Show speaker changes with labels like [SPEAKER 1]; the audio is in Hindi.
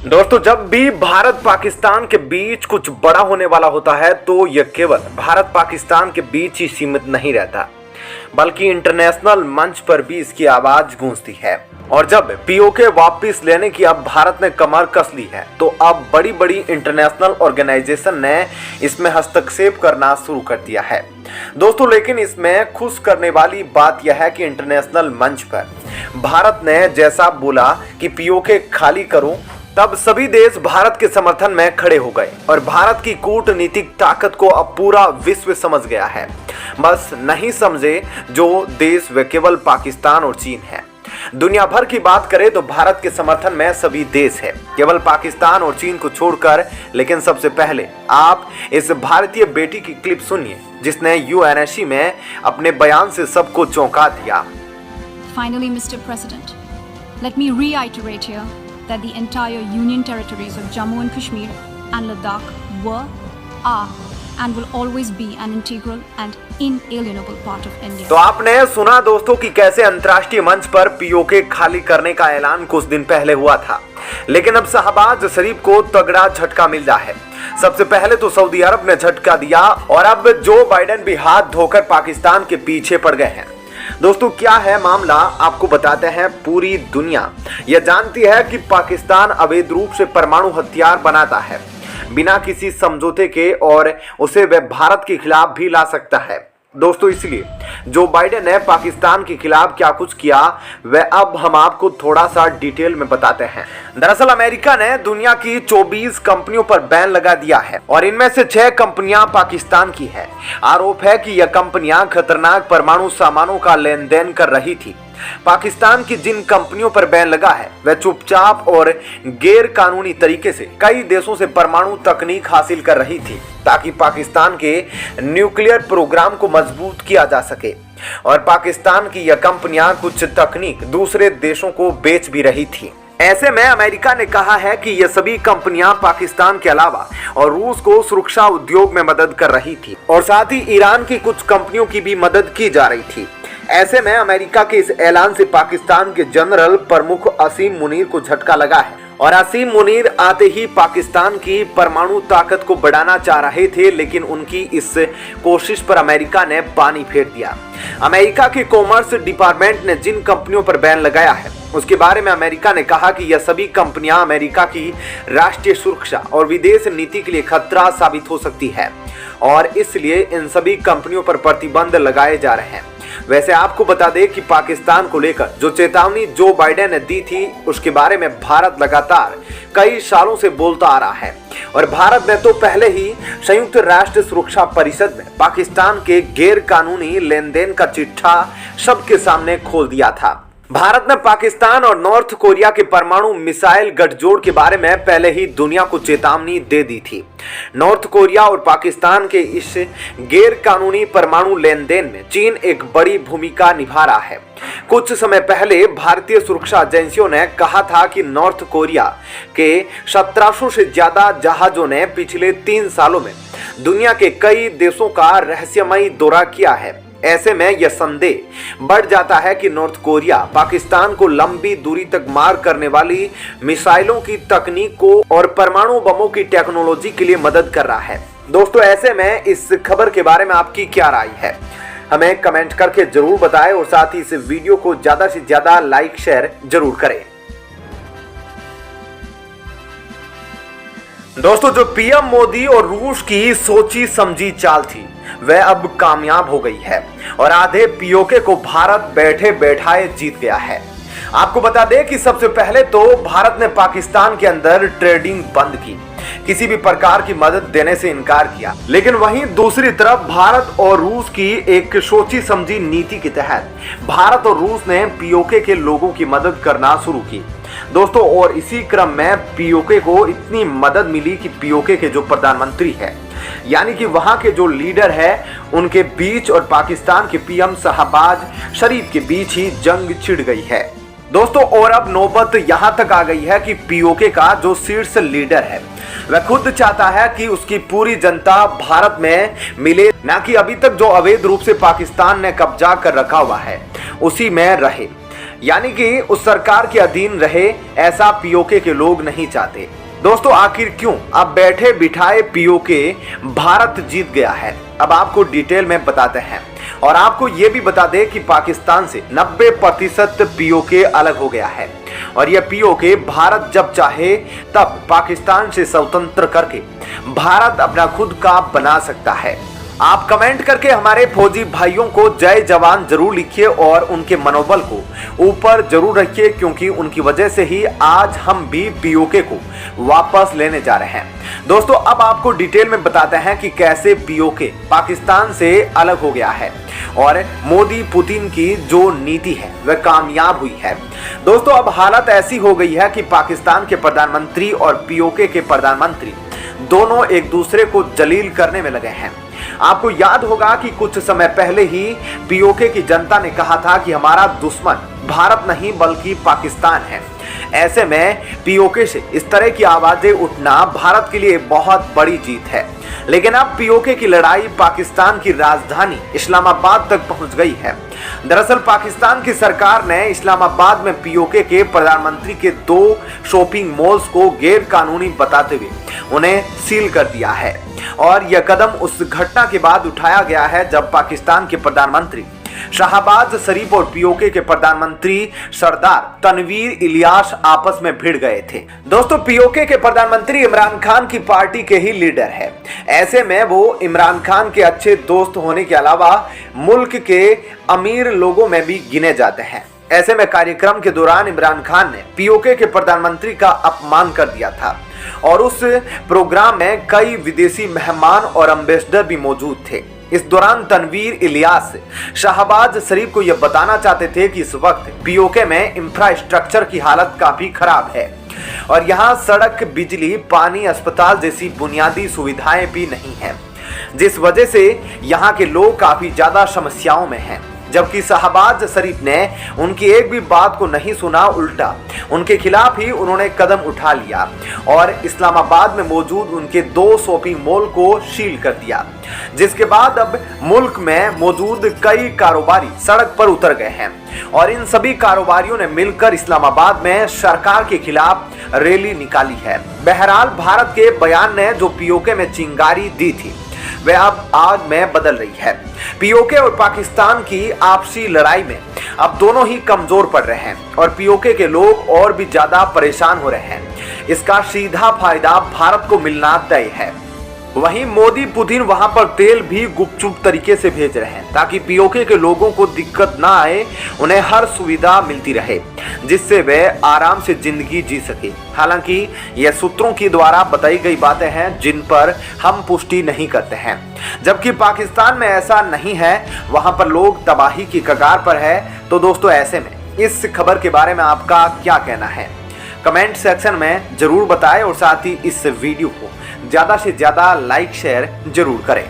[SPEAKER 1] दोस्तों, जब भी भारत पाकिस्तान के बीच कुछ बड़ा होने वाला होता है तो यह केवल भारत पाकिस्तान के बीच ही सीमित नहीं रहता, बल्कि इंटरनेशनल मंच पर भी इसकी आवाज गूंजती है। और जब पीओके वापस लेने की अब भारत ने कमर कस ली है तो अब बड़ी बड़ी इंटरनेशनल ऑर्गेनाइजेशन ने इसमें हस्तक्षेप करना शुरू कर दिया है। दोस्तों, लेकिन इसमें खुश करने वाली बात यह है कि इंटरनेशनल मंच पर भारत ने जैसा बोला कि पीओके खाली करो, तब सभी देश भारत के समर्थन में खड़े हो गए और भारत की कूटनीतिक ताकत को अब पूरा विश्व समझ गया है। बस नहीं समझे जो देश वे केवल पाकिस्तान और चीन है। दुनिया भर की बात करें तो भारत के समर्थन में सभी देश है, केवल पाकिस्तान और चीन को छोड़कर। लेकिन सबसे पहले आप इस भारतीय बेटी की क्लिप सुनिए जिसने यूएनएससी में अपने बयान से सबको चौंका दिया।
[SPEAKER 2] Finally, Mr. President, let me reiterate here that the entire Union territories of Jammu and Kashmir and Ladakh were, are, and will always be an integral and inalienable part of India.
[SPEAKER 1] तो आपने सुना दोस्तों कि कैसे अंतर्राष्ट्रीय मंच पर पीओके खाली करने का ऐलान कुछ दिन पहले हुआ था, लेकिन अब शहबाज शरीफ को तगड़ा झटका मिल रहा है। सबसे पहले तो सऊदी अरब ने झटका दिया और अब जो बाइडेन भी हाथ धोकर पाकिस्तान के पीछे पड़ गए हैं। दोस्तों, क्या है मामला आपको बताते हैं। पूरी दुनिया यह जानती है कि पाकिस्तान अवैध रूप से परमाणु हथियार बनाता है बिना किसी समझौते के, और उसे वह भारत के खिलाफ भी ला सकता है। दोस्तों, इसलिए जो बाइडेन ने पाकिस्तान के खिलाफ क्या कुछ किया वह अब हम आपको थोड़ा सा डिटेल में बताते हैं। दरअसल अमेरिका ने दुनिया की 24 कंपनियों पर बैन लगा दिया है और इनमें से 6 कंपनियां पाकिस्तान की है। आरोप है कि यह कंपनियां खतरनाक परमाणु सामानों का लेन देन कर रही थी। पाकिस्तान की जिन कंपनियों पर बैन लगा है वह चुपचाप और गैर कानूनी तरीके से कई देशों से परमाणु तकनीक हासिल कर रही थी ताकि पाकिस्तान के न्यूक्लियर प्रोग्राम को मजबूत किया जा सके। और पाकिस्तान की यह कंपनियां कुछ तकनीक दूसरे देशों को बेच भी रही थी। ऐसे में अमेरिका ने कहा है कि यह सभी कंपनियां पाकिस्तान के अलावा और रूस को सुरक्षा उद्योग में मदद कर रही थी और साथ ही ईरान की कुछ कंपनियों की भी मदद की जा रही थी। ऐसे में अमेरिका के इस ऐलान से पाकिस्तान के जनरल प्रमुख असीम मुनीर को झटका लगा है और असीम मुनीर आते ही पाकिस्तान की परमाणु ताकत को बढ़ाना चाह रहे थे, लेकिन उनकी इस कोशिश पर अमेरिका ने पानी फेर दिया। अमेरिका के कॉमर्स डिपार्टमेंट ने जिन कंपनियों पर बैन लगाया है उसके बारे में अमेरिका ने कहा कि यह सभी कंपनियां अमेरिका की राष्ट्रीय सुरक्षा और विदेश नीति के लिए खतरा साबित हो सकती है और इसलिए इन सभी कंपनियों पर प्रतिबंध लगाए जा रहे हैं। वैसे आपको बता दें कि पाकिस्तान को लेकर जो चेतावनी जो बाइडेन ने दी थी उसके बारे में भारत लगातार कई सालों से बोलता आ रहा है और भारत ने तो पहले ही संयुक्त राष्ट्र सुरक्षा परिषद में पाकिस्तान के गैर कानूनी लेन देन का चिट्ठा सबके सामने खोल दिया था। भारत ने पाकिस्तान और नॉर्थ कोरिया के परमाणु मिसाइल गठजोड़ के बारे में पहले ही दुनिया को चेतावनी दे दी थी। नॉर्थ कोरिया और पाकिस्तान के इस गैर कानूनी परमाणु लेन देन में चीन एक बड़ी भूमिका निभा रहा है। कुछ समय पहले भारतीय सुरक्षा एजेंसियों ने कहा था कि नॉर्थ कोरिया के 1700 से ज्यादा जहाजों ने पिछले 3 सालों में दुनिया के कई देशों का रहस्यमयी दौरा किया है। ऐसे में यह संदेह बढ़ जाता है कि नॉर्थ कोरिया पाकिस्तान को लंबी दूरी तक मार करने वाली मिसाइलों की तकनीक को और परमाणु बमों की टेक्नोलॉजी के लिए मदद कर रहा है। दोस्तों, ऐसे में इस खबर के बारे में आपकी क्या राय है हमें कमेंट करके जरूर बताएं और साथ ही इस वीडियो को ज्यादा से ज्यादा लाइक शेयर जरूर करें। दोस्तों, जो पीएम मोदी और रूस की सोची समझी चाल थी वह अब कामयाब हो गई है और आधे पीओके को भारत बैठे बैठाए जीत गया है। आपको बता दें कि सबसे पहले तो भारत ने पाकिस्तान के अंदर ट्रेडिंग बंद की, किसी भी प्रकार की मदद देने से इनकार किया। लेकिन वहीं दूसरी तरफ भारत और रूस की एक सोची समझी नीति के तहत भारत और रूस ने पीओके के लोगों की मदद करना शुरू की। दोस्तों, और इसी क्रम में पीओके को इतनी मदद मिली कि पीओके के जो प्रधानमंत्री है यानी कि वहां के जो लीडर है उनके बीच और पाकिस्तान के पीएम शहबाज शरीफ के बीच ही जंग छिड़ गई है। दोस्तों, और अब नौबत यहां तक आ गई है कि पीओके का जो शीर्ष लीडर है वह खुद चाहता है कि उसकी पूरी जनता भारत में मिले, ना कि अभी तक जो अवैध रूप से पाकिस्तान ने कब्जा कर रखा हुआ है उसी में रहे। यानी कि उस सरकार के अधीन रहे, ऐसा पीओके के लोग नहीं चाहते। दोस्तों आखिर क्यों? अब बैठे बिठाए पीओके भारत जीत गया है। अब आपको डिटेल में बताते हैं और आपको ये भी बता दें कि पाकिस्तान से 90% पीओके अलग हो गया है और यह पीओके भारत जब चाहे तब पाकिस्तान से स्वतंत्र करके भारत अपना खुद का बना सकता है। आप कमेंट करके हमारे फौजी भाइयों को जय जवान जरूर लिखिए और उनके मनोबल को ऊपर जरूर रखिए, क्योंकि उनकी वजह से ही आज हम भी पीओके को वापस लेने जा रहे हैं। दोस्तों अब आपको डिटेल में बताते हैं कि कैसे पीओके पाकिस्तान से अलग हो गया है और मोदी पुतिन की जो नीति है वह कामयाब हुई है। दोस्तों अब हालत ऐसी हो गई है कि पाकिस्तान के प्रधानमंत्री और पीओके के प्रधानमंत्री दोनों एक दूसरे को जलील करने में लगे हैं। आपको याद होगा कि कुछ समय पहले ही पीओके की जनता ने कहा था कि हमारा दुश्मन भारत नहीं बल्कि पाकिस्तान है। ऐसे में पीओके से इस तरह की आवाजें उठना भारत के लिए बहुत बड़ी जीत है। लेकिन अब पीओके की लड़ाई पाकिस्तान की राजधानी इस्लामाबाद तक पहुंच गई है। दरअसल पाकिस्तान की सरकार ने इस्लामाबाद में पीओके के प्रधानमंत्री के 2 शॉपिंग मॉल्स को गैर कानूनी बताते हुए उन्हें सील कर दिया है और यह कदम उस घटना के बाद उठाया गया है जब पाकिस्तान के प्रधानमंत्री शहबाज शरीफ और पीओके के प्रधानमंत्री सरदार तनवीर इलियास आपस में भिड़ गए थे। दोस्तों पीओके के प्रधानमंत्री इमरान खान की पार्टी के ही लीडर है। ऐसे में वो इमरान खान के अच्छे दोस्त होने के अलावा मुल्क के अमीर लोगों में भी गिने जाते हैं। ऐसे में कार्यक्रम के दौरान इमरान खान ने पीओके के प्रधानमंत्री का अपमान कर दिया था और उस प्रोग्राम में कई विदेशी मेहमान और एम्बेसडर भी मौजूद थे। इस दौरान तनवीर इलियास शहबाज शरीफ को यह बताना चाहते थे कि इस वक्त पीओके में इंफ्रास्ट्रक्चर की हालत काफी खराब है और यहाँ सड़क, बिजली, पानी, अस्पताल जैसी बुनियादी सुविधाएं भी नहीं हैं, जिस वजह से यहाँ के लोग काफी ज्यादा समस्याओं में हैं। जबकि शहबाज शरीफ ने उनकी एक भी बात को नहीं सुना, उल्टा उनके खिलाफ ही उन्होंने कदम उठा लिया और इस्लामाबाद में मौजूद उनके 2 शॉपिंग मॉल को सील कर दिया, जिसके बाद अब मुल्क में मौजूद कई कारोबारी सड़क पर उतर गए हैं और इन सभी कारोबारियों ने मिलकर इस्लामाबाद में सरकार के खिलाफ रैली निकाली है। बहरहाल भारत के बयान ने जो पीओके में चिंगारी दी थी वह अब आग में बदल रही है। पीओके और पाकिस्तान की आपसी लड़ाई में अब दोनों ही कमजोर पड़ रहे हैं और पीओके के लोग और भी ज्यादा परेशान हो रहे हैं। इसका सीधा फायदा भारत को मिलना तय है। वहीं मोदी पुतिन वहां पर तेल भी गुपचुप तरीके से भेज रहे हैं ताकि पीओके के लोगों को दिक्कत ना आए, उन्हें हर सुविधा मिलती रहे जिससे वे आराम से जिंदगी जी सके। हालांकि यह सूत्रों की द्वारा बताई गई बातें हैं जिन पर हम पुष्टि नहीं करते हैं। जबकि पाकिस्तान में ऐसा नहीं है, वहां पर लोग तबाही की कगार पर है। तो दोस्तों ऐसे में इस खबर के बारे में आपका क्या कहना है? कमेंट सेक्शन में जरूर बताएं और साथ ही इस वीडियो को ज्यादा से ज्यादा लाइक शेयर जरूर करें।